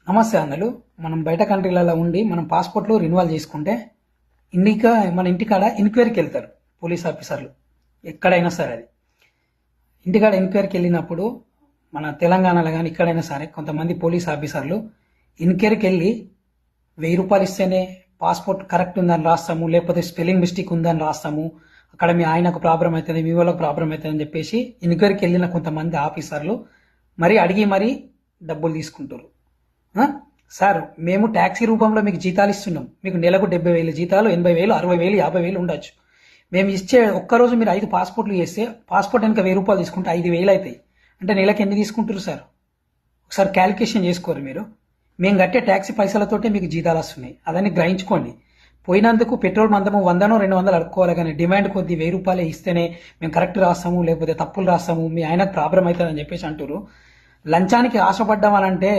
నమస్తే అన్నలు. మనం బయట కంట్రీలలో ఉండి మనం పాస్పోర్ట్లు రెన్యువల్ చేసుకుంటే మన ఇంటికాడ ఎంక్వైరీకి వెళ్తారు పోలీస్ ఆఫీసర్లు. ఎక్కడైనా సరే అది ఇంటికాడ ఎంక్వైరీకి వెళ్ళినప్పుడు మన తెలంగాణలో కానీ ఎక్కడైనా సరే కొంతమంది పోలీస్ ఆఫీసర్లు ఎంక్వైరీకి వెళ్ళి ₹1000 ఇస్తేనే పాస్పోర్ట్ కరెక్ట్ ఉందని రాస్తాము, లేకపోతే స్పెల్లింగ్ మిస్టేక్ ఉందని రాస్తాము, అక్కడ మీ ఆయనకు ప్రాబ్లం అవుతుంది, మీ వాళ్ళకు ప్రాబ్లం అవుతుంది అని చెప్పేసి ఎంక్వైరీకి వెళ్ళిన కొంతమంది ఆఫీసర్లు అడిగి మరీ డబ్బులు తీసుకుంటారు. సార్, మేము ట్యాక్సీ రూపంలో మీకు జీతాలు ఇస్తున్నాం. మీకు నెలకు 70,000 జీతాలు, 80,000, 60,000, 50,000 ఉండొచ్చు. మేము ఇచ్చే ఒక్కరోజు మీరు 5 పాస్పోర్ట్లు చేస్తే పాస్పోర్ట్ వెనక ₹1000 తీసుకుంటే 5,000 అవుతాయి. అంటే నెలకు ఎన్ని తీసుకుంటారు సార్? ఒకసారి క్యాలిక్యులేషన్ చేసుకోరు మీరు. మేము కట్టే ట్యాక్సీ పైసలతోటే మీకు జీతాలు వస్తున్నాయి. అదని గ్రహించుకోండి. పోయినందుకు పెట్రోల్ మందము 100నో 200 అడుక్కోవాలి, కానీ డిమాండ్ కొద్ది ₹1000 ఇస్తేనే మేము కరెక్ట్ రాస్తాము, లేకపోతే తప్పులు రాస్తాము, మీ ఆయనకు ప్రాబ్లం అవుతుంది అని చెప్పేసి అంటారు. లంచానికి ఆశపడ్డామనంటే